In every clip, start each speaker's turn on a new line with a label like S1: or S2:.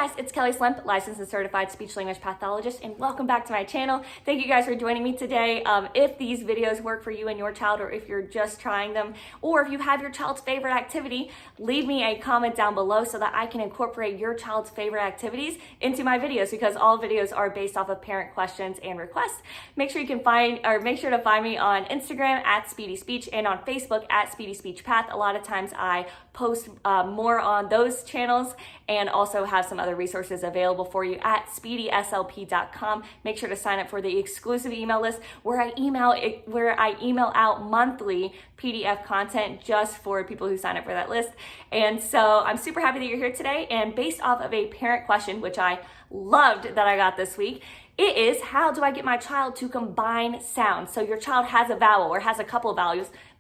S1: guys, it's Kelly Slemp, licensed and certified speech language pathologist, and welcome back to my channel. Thank you guys for joining me today. If these videos work for you and your child, or if you're just trying them, or if you have your child's favorite activity, leave me a comment down below so that I can incorporate your child's favorite activities into my videos, because all videos are based off of parent questions and requests. Make sure to find me on Instagram at Speedy Speech and on Facebook at Speedy Speech Path. A lot of times I post more on those channels and also have some other resources available for you at speedyslp.com. Make sure to sign up for the exclusive email list where I email out monthly PDF content just for people who sign up for that list. And so I'm super happy that you're here today. And based off of a parent question, which I loved that I got this week, it is, how do I get my child to combine sounds? So your child has a vowel or has a couple of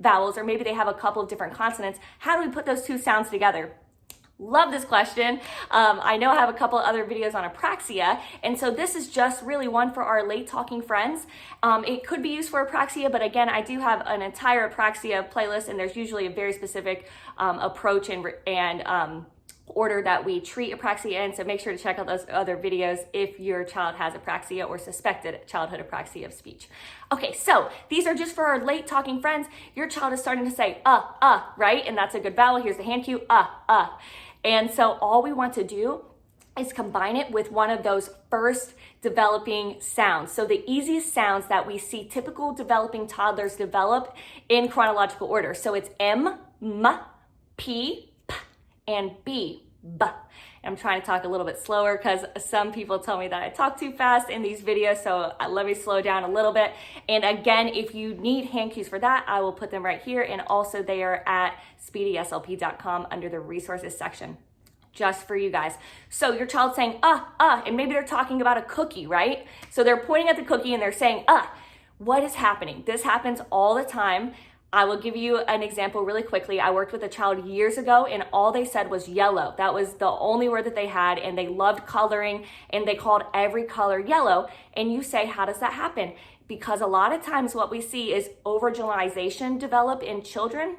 S1: vowels, or maybe they have a couple of different consonants. How do we put those two sounds together? Love this question. I know I have a couple of other videos on apraxia, and so this is just really one for our late talking friends. It could be used for apraxia, but again, I do have an entire apraxia playlist, and there's usually a very specific approach and order that we treat apraxia in, so make sure to check out those other videos if your child has apraxia or suspected childhood apraxia of speech. Okay, so these are just for our late talking friends. Your child is starting to say right? And that's a good vowel. Here's the hand cue, And so all we want to do is combine it with one of those first developing sounds. So the easiest sounds that we see typical developing toddlers develop in chronological order. So it's M, M, P, P, and B, B. I'm trying to talk a little bit slower because some people tell me that I talk too fast in these videos, so let me slow down a little bit. And again, if you need hand cues for that, I will put them right here, and also they are at speedyslp.com under the resources section, just for you guys. So your child's saying and maybe they're talking about a cookie, right? So they're pointing at the cookie and they're saying What is happening? This happens all the time. I will give you an example really quickly. I worked with a child years ago, and all they said was yellow. That was the only word that they had, and they loved coloring, and they called every color yellow. And you say, how does that happen? Because a lot of times what we see is overgeneralization develop in children.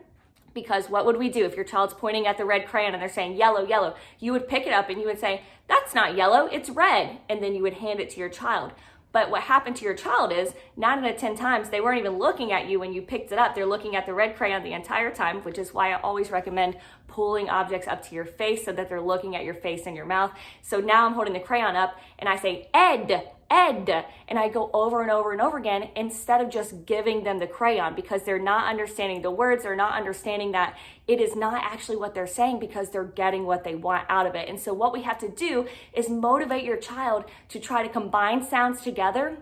S1: Because what would we do if your child's pointing at the red crayon and they're saying yellow, yellow? You would pick it up and you would say, that's not yellow, it's red. And then you would hand it to your child. But what happened to your child is 9 out of 10 times they weren't even looking at you when you picked it up. They're looking at the red crayon the entire time, which is why I always recommend pulling objects up to your face so that they're looking at your face and your mouth. So now I'm holding the crayon up and I say, Ed, and I go over and over and over again instead of just giving them the crayon, because they're not understanding the words. They're not understanding that it is not actually what they're saying, because they're getting what they want out of it. And so what we have to do is motivate your child to try to combine sounds together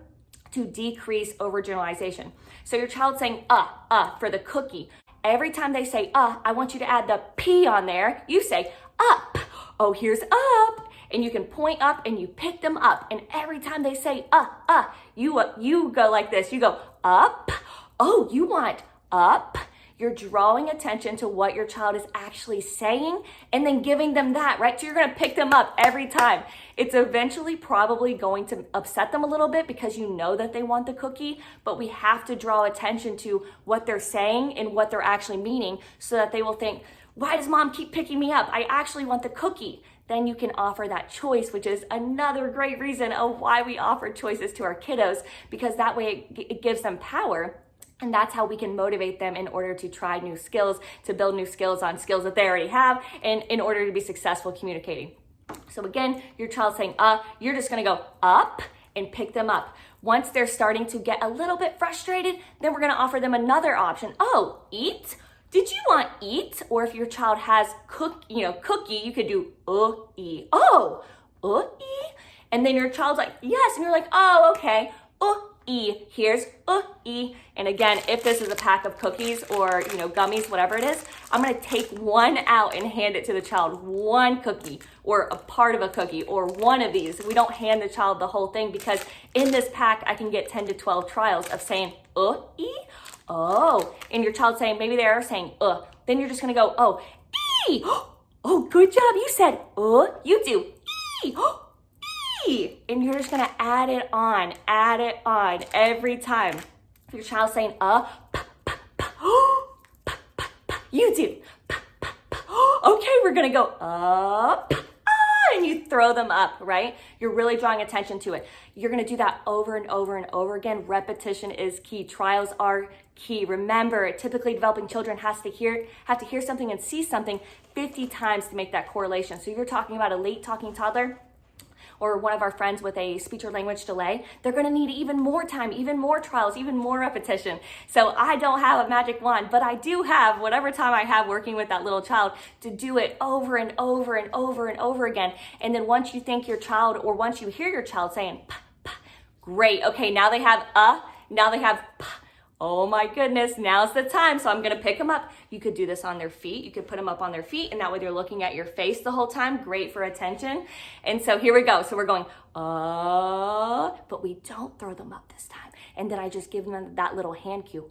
S1: to decrease overgeneralization. So your child's saying for the cookie. Every time they say I want you to add the P on there. You say up. Oh, here's up. And you can point up and you pick them up. And every time they say you go like this. You go up. Oh, you want up. You're drawing attention to what your child is actually saying and then giving them that, right? So you're going to pick them up every time. It's eventually probably going to upset them a little bit because you know that they want the cookie, but we have to draw attention to what they're saying and what they're actually meaning so that they will think, why does mom keep picking me up? I actually want the cookie. Then you can offer that choice, which is another great reason of why we offer choices to our kiddos, because that way it gives them power. And that's how we can motivate them in order to try new skills, to build new skills on skills that they already have, and in order to be successful communicating. So again, your child's saying, you're just gonna go up and pick them up. Once they're starting to get a little bit frustrated, then we're gonna offer them another option. Oh, eat? Did you want eat? Or if your child has cookie, you could do e. Oh, e. And then your child's like, yes. And you're like, oh, okay. E. Here's e. And again, if this is a pack of cookies or gummies, whatever it is, I'm gonna take one out and hand it to the child. One cookie or a part of a cookie or one of these. We don't hand the child the whole thing, because in this pack I can get 10 to 12 trials of saying e. Oh, and your child saying, maybe they are saying then you're just gonna go e. Oh, good job, you said you do e. And you're just gonna add it on every time. If your child's saying you do. Okay, we're gonna go up, and you throw them up, right? You're really drawing attention to it. You're gonna do that over and over and over again. Repetition is key. Trials are key. Remember, typically developing children have to hear something and see something 50 times to make that correlation. So you're talking about a late talking toddler, or one of our friends with a speech or language delay, they're gonna need even more time, even more trials, even more repetition. So I don't have a magic wand, but I do have whatever time I have working with that little child to do it over and over and over and over again. And then once you think your child, or once you hear your child saying, pa, pa, great, okay, now they have now they have pa. Oh my goodness, now's the time. So I'm gonna pick them up. You could do this on their feet. You could put them up on their feet, and that way they're looking at your face the whole time. Great for attention. And so here we go. So we're going, but we don't throw them up this time. And then I just give them that little hand cue.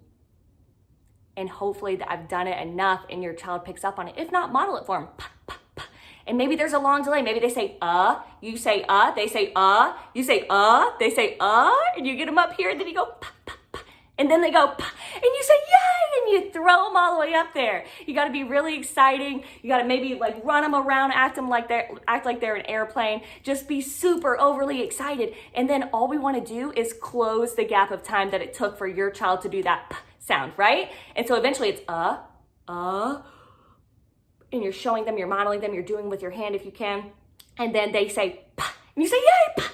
S1: And hopefully that I've done it enough and your child picks up on it. If not, model it for them. Pa, pa, pa. And maybe there's a long delay. Maybe they say, you say, they say, you say, they say, and you get them up here, and then you go, pa, pa. And then they go, and you say, yay, and you throw them all the way up there. You gotta be really exciting. You gotta maybe like run them around, act like they're an airplane. Just be super overly excited. And then all we wanna do is close the gap of time that it took for your child to do that sound, right? And so eventually it's and you're showing them, you're modeling them, you're doing with your hand if you can. And then they say, and you say, yay,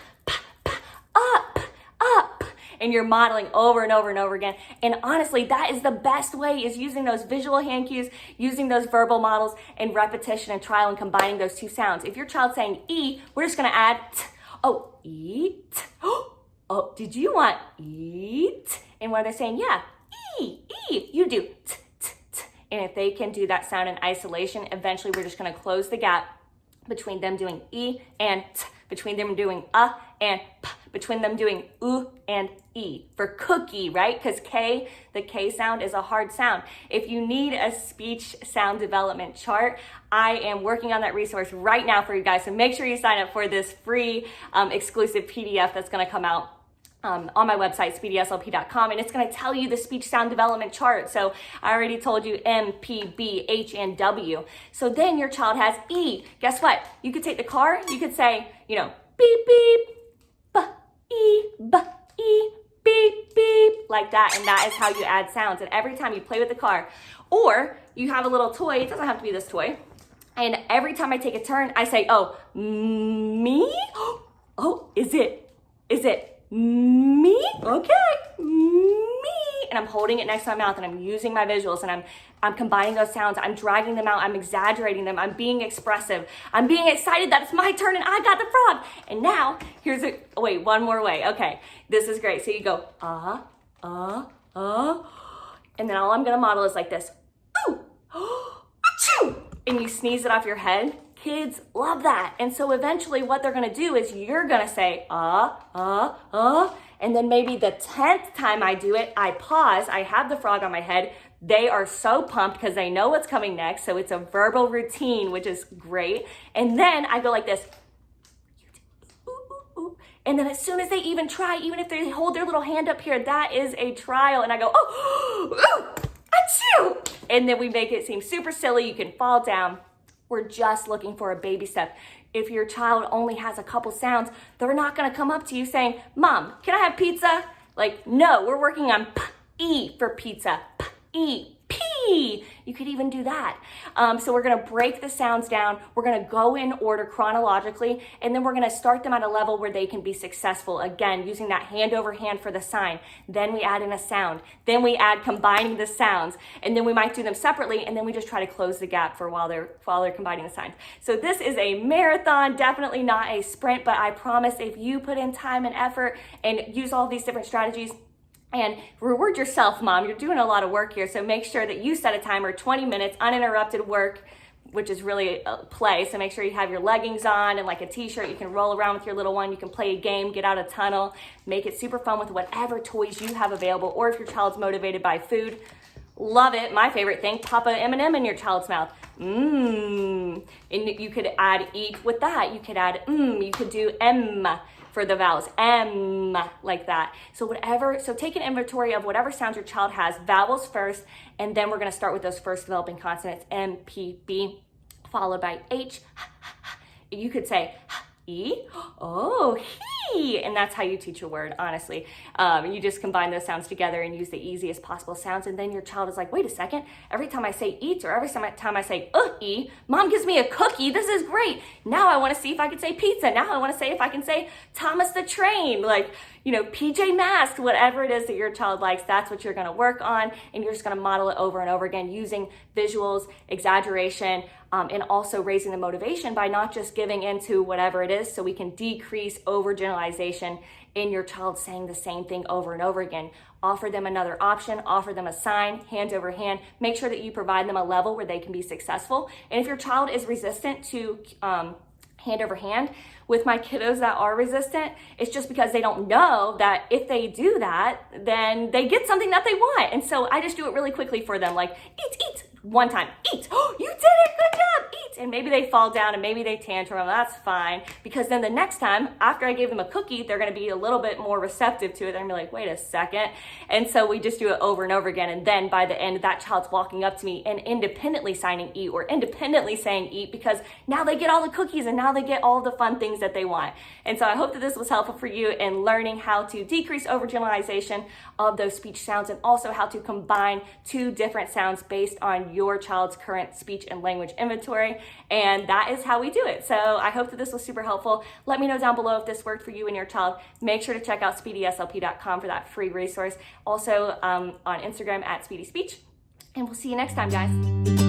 S1: up. And you're modeling over and over and over again. And honestly, that is the best way, is using those visual hand cues, using those verbal models, and repetition and trial, and combining those two sounds. If your child's saying E, we're just gonna add t. Oh, eat. Oh, did you want eat? And when they're saying, yeah, E, you do t, t, t. And if they can do that sound in isolation, eventually we're just gonna close the gap between them doing E and t, between them doing and p, between them doing oo and E for cookie, right? Because the K sound is a hard sound. If you need a speech sound development chart, I am working on that resource right now for you guys. So make sure you sign up for this free exclusive PDF that's gonna come out on my website, speedyslp.com, and it's gonna tell you the speech sound development chart. So I already told you M, P, B, H, and W. So then your child has E. Guess what? You could take the car, you could say, beep, beep, B, beep, beep, like that. And that is how you add sounds. And every time you play with the car, or you have a little toy, it doesn't have to be this toy. And every time I take a turn, I say, oh, me? Oh, is it me? Okay, me. And I'm holding it next to my mouth, and I'm using my visuals, and I'm combining those sounds. I'm dragging them out. I'm exaggerating them. I'm being expressive. I'm being excited that it's my turn and I got the frog. And now wait, one more way. Okay, this is great. So you go, and then all I'm gonna model is like this. Ooh, achoo, and you sneeze it off your head. Kids love that. And so eventually what they're gonna do is you're gonna say, and then maybe the 10th time I do it, I pause, I have the frog on my head. They are so pumped because they know what's coming next. So it's a verbal routine, which is great. And then I go like this. And then as soon as they even try, even if they hold their little hand up here, that is a trial. And I go, achoo. And then we make it seem super silly. You can fall down. We're just looking for a baby step. If your child only has a couple sounds, they're not gonna come up to you saying, Mom, can I have pizza? Like, no, we're working on P-E for pizza, P-E, P. You could even do that. So we're gonna break the sounds down. We're gonna go in order chronologically, and then we're gonna start them at a level where they can be successful. Again, using that hand over hand for the sign. Then we add in a sound. Then we add combining the sounds, and then we might do them separately, and then we just try to close the gap for while they're combining the signs. So this is a marathon, definitely not a sprint, but I promise if you put in time and effort and use all these different strategies, and reward yourself, Mom. You're doing a lot of work here, so make sure that you set a timer, 20 minutes, uninterrupted work, which is really play. So make sure you have your leggings on and like a t-shirt. You can roll around with your little one. You can play a game, get out a tunnel, make it super fun with whatever toys you have available, or if your child's motivated by food, love it. My favorite thing, pop a M&M in your child's mouth. And you could add eat with that. You could add you could do M for the vowels, M, like that. So take an inventory of whatever sounds your child has, vowels first, and then we're gonna start with those first developing consonants, M, P, B, followed by H, you could say, E, oh, he, and that's how you teach a word, honestly. You just combine those sounds together and use the easiest possible sounds, and then your child is like, wait a second, every time I say eat or every time I say e, mom gives me a cookie, this is great. Now I wanna see if I can say pizza. Now I wanna say if I can say Thomas the Train, like, you know, PJ Masks, whatever it is that your child likes, that's what you're gonna work on, and you're just gonna model it over and over again using visuals, exaggeration, and also raising the motivation by not just giving into whatever it is, so we can decrease overgeneralization in your child saying the same thing over and over again. Offer them another option, offer them a sign, hand over hand. Make sure that you provide them a level where they can be successful. And if your child is resistant to hand over hand, with my kiddos that are resistant, it's just because they don't know that if they do that, then they get something that they want. And so I just do it really quickly for them, like, eat, one time, eat, oh, you did it, good job, eat. And maybe they fall down and maybe they tantrum, that's fine, because then the next time, after I gave them a cookie, they're gonna be a little bit more receptive to it. They're gonna be like, wait a second. And so we just do it over and over again. And then by the end, that child's walking up to me and independently signing eat or independently saying eat, because now they get all the cookies and now they get all the fun things that they want. And so I hope that this was helpful for you in learning how to decrease overgeneralization of those speech sounds, and also how to combine two different sounds based on your child's current speech and language inventory. And that is how we do it. So I hope that this was super helpful. Let me know down below if this worked for you and your child. Make sure to check out speedyslp.com for that free resource. Also on Instagram at speedyspeech. And we'll see you next time, guys.